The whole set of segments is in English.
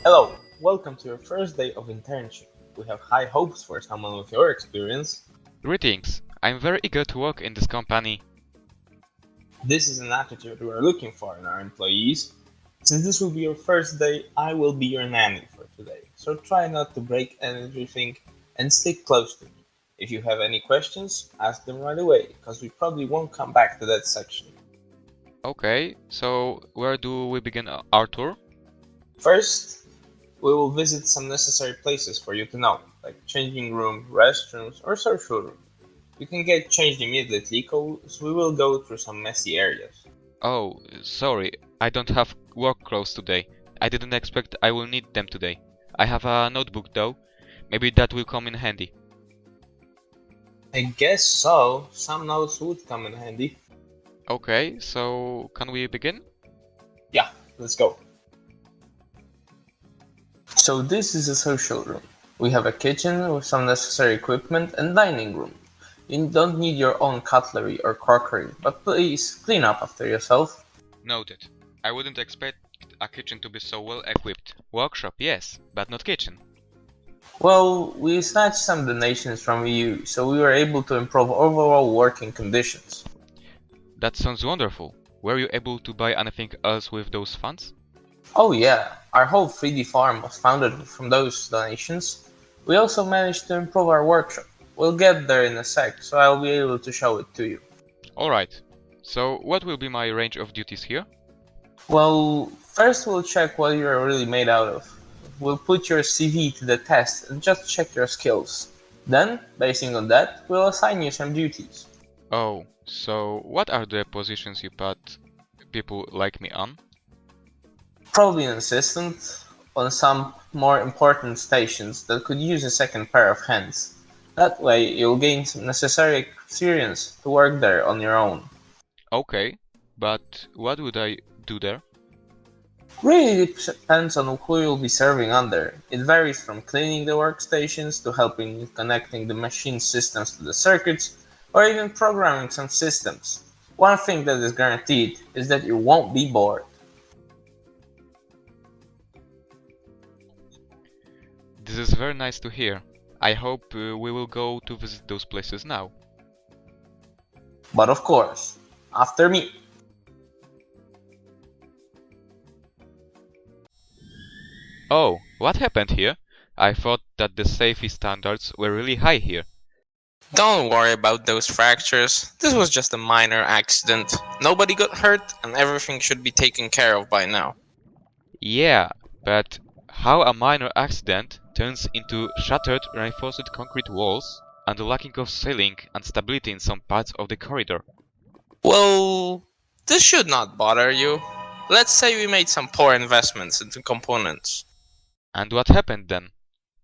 Hello, welcome to your first day of internship. We have high hopes for someone with your experience. Greetings, I'm very eager to work in this company. This is an attitude we are looking for in our employees. Since this will be your first day, I will be your nanny for today. So try not to break anything and stick close to me. If you have any questions, ask them right away, because we probably won't come back to that section. Okay, so where do we begin our tour? First, we will visit some necessary places for you to know, like changing room, restrooms, or social room. You can get changed immediately, cause we will go through some messy areas. Oh, sorry, I don't have work clothes today. I didn't expect I will need them today. I have a notebook though. Maybe that will come in handy. I guess so. Some notes would come in handy. Okay, so can we begin? Yeah, let's go. So this is a social room. We have a kitchen with some necessary equipment and dining room. You don't need your own cutlery or crockery, but please clean up after yourself. Noted. I wouldn't expect a kitchen to be so well equipped. Workshop, yes, but not kitchen. Well, we snatched some donations from you, so we were able to improve overall working conditions. That sounds wonderful. Were you able to buy anything else with those funds? Oh yeah, our whole 3D farm was founded from those donations. We also managed to improve our workshop. We'll get there in a sec, so I'll be able to show it to you. Alright. So what will be my range of duties here? Well, first we'll check what you're really made out of. We'll put your CV to the test and just check your skills. Then, basing on that, we'll assign you some duties. Oh, so what are the positions you put people like me on? Probably an assistant on some more important stations that could use a second pair of hands. That way, you'll gain some necessary experience to work there on your own. Okay, but what would I do there? Really depends on who you'll be serving under. It varies from cleaning the workstations to helping connecting the machine systems to the circuits, or even programming some systems. One thing that is guaranteed is that you won't be bored. This is very nice to hear. I hope we will go to visit those places now. But of course, after me. Oh, what happened here? I thought that the safety standards were really high here. Don't worry about those fractures. This was just a minor accident. Nobody got hurt and everything should be taken care of by now. Yeah, but how a minor accident turns into shattered reinforced concrete walls and the lacking of ceiling and stability in some parts of the corridor? Well, this should not bother you. Let's say we made some poor investments into components. And what happened then?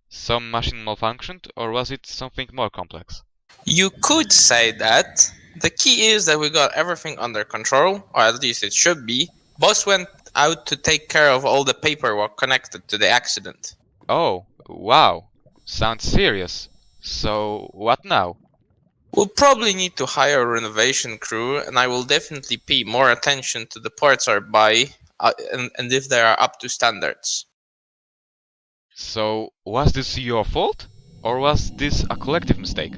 Some machine malfunctioned, or was it something more complex? You could say that. The key is that we got everything under control, or at least it should be. Boss went out to take care of all the paperwork connected to the accident. Oh, wow. Sounds serious. So, what now? We'll probably need to hire a renovation crew, and I will definitely pay more attention to the parts are by and if they are up to standards. So, was this your fault? Or was this a collective mistake?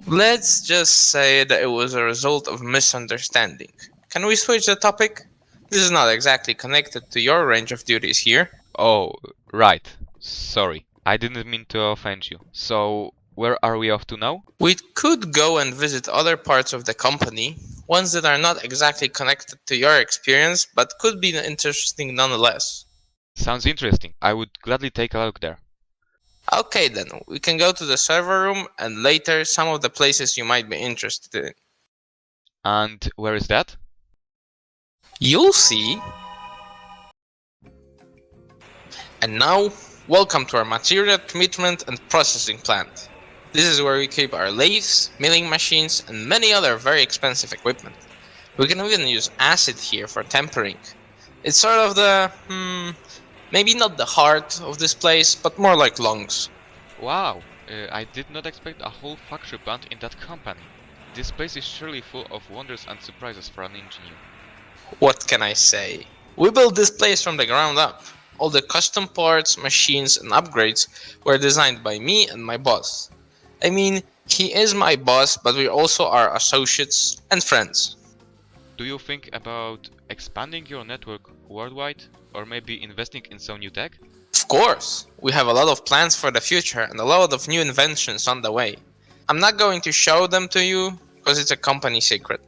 Let's just say that it was a result of misunderstanding. Can we switch the topic? This is not exactly connected to your range of duties here. Oh, right. Sorry. I didn't mean to offend you. So, where are we off to now? We could go and visit other parts of the company, ones that are not exactly connected to your experience, but could be interesting nonetheless. Sounds interesting. I would gladly take a look there. Okay then, we can go to the server room and later some of the places you might be interested in. And where is that? You'll see. And now, welcome to our material commitment and processing plant. This is where we keep our lathes, milling machines, and many other very expensive equipment. We can even use acid here for tempering. It's sort of the, maybe not the heart of this place, but more like lungs. Wow, I did not expect a whole factory plant in that company. This place is surely full of wonders and surprises for an engineer. What can I say? We built this place from the ground up. All the custom parts, machines, and upgrades were designed by me and my boss. I mean, he is my boss, but we also are associates and friends. Do you think about expanding your network worldwide, or maybe investing in some new tech? Of course, we have a lot of plans for the future and a lot of new inventions on the way. I'm not going to show them to you because it's a company secret.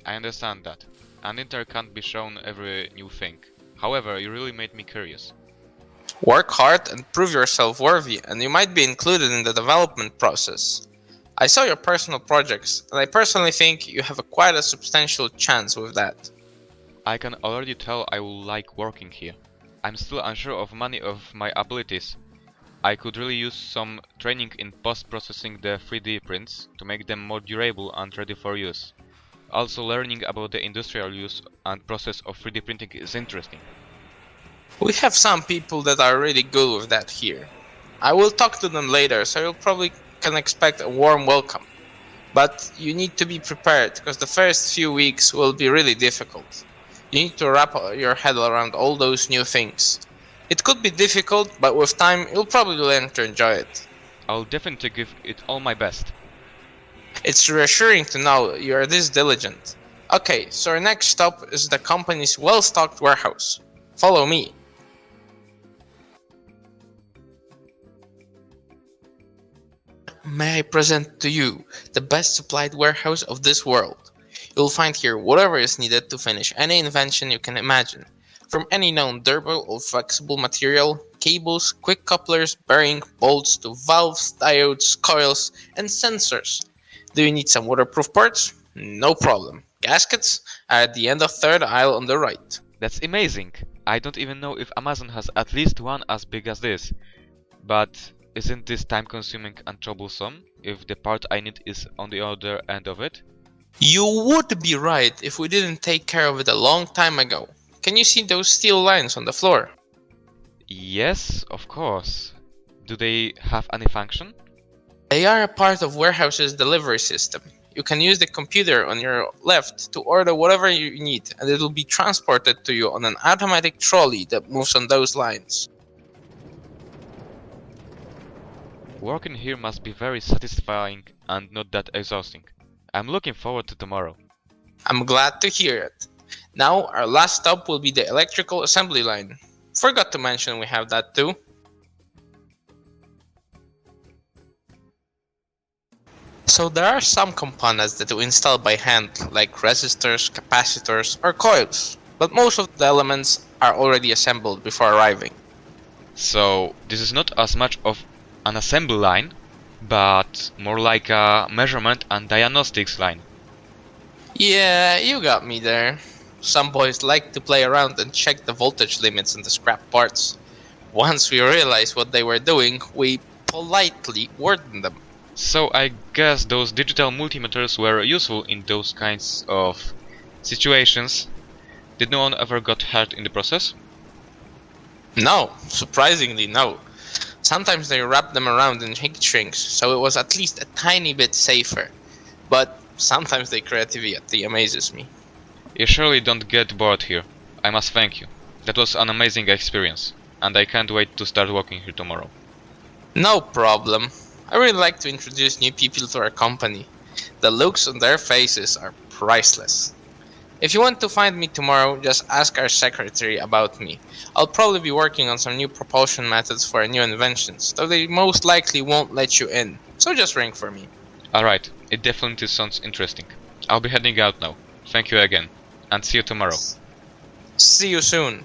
I understand that. An intern can't be shown every new thing. However, you really made me curious. Work hard and prove yourself worthy, and you might be included in the development process. I saw your personal projects, and I personally think you have quite a substantial chance with that. I can already tell I will like working here. I'm still unsure of many of my abilities. I could really use some training in post-processing the 3D prints to make them more durable and ready for use. Also, learning about the industrial use and process of 3D printing is interesting. We have some people that are really good with that here. I will talk to them later, so you'll probably can expect a warm welcome. But you need to be prepared, because the first few weeks will be really difficult. You need to wrap your head around all those new things. It could be difficult, but with time you'll probably learn to enjoy it. I'll definitely give it all my best. It's reassuring to know you are this diligent. Okay, so our next stop is the company's well-stocked warehouse. Follow me. May I present to you the best supplied warehouse of this world. You'll find here whatever is needed to finish any invention you can imagine. From any known durable or flexible material, cables, quick couplers, bearing, bolts to valves, diodes, coils, and sensors. Do you need some waterproof parts? No problem. Gaskets are at the end of third aisle on the right. That's amazing! I don't even know if Amazon has at least one as big as this. But isn't this time consuming and troublesome if the part I need is on the other end of it? You would be right if we didn't take care of it a long time ago. Can you see those steel lines on the floor? Yes, of course. Do they have any function? They are a part of warehouse's delivery system. You can use the computer on your left to order whatever you need, and it will be transported to you on an automatic trolley that moves on those lines. Working here must be very satisfying and not that exhausting. I'm looking forward to tomorrow. I'm glad to hear it. Now our last stop will be the electrical assembly line. Forgot to mention we have that too. So there are some components that we install by hand, like resistors, capacitors, or coils, but most of the elements are already assembled before arriving. So this is not as much of an assembly line, but more like a measurement and diagnostics line. Yeah, you got me there. Some boys like to play around and check the voltage limits in the scrap parts. Once we realized what they were doing, we politely warned them. So I guess those digital multimeters were useful in those kinds of situations. Did no one ever got hurt in the process? No, surprisingly no. Sometimes they wrapped them around in heat shrinks, so it was at least a tiny bit safer. But sometimes their creativity amazes me. You surely don't get bored here. I must thank you. That was an amazing experience, and I can't wait to start working here tomorrow. No problem. I really like to introduce new people to our company. The looks on their faces are priceless. If you want to find me tomorrow, just ask our secretary about me. I'll probably be working on some new propulsion methods for our new inventions, though they most likely won't let you in, so just ring for me. Alright, it definitely sounds interesting. I'll be heading out now. Thank you again, and see you tomorrow. See you soon.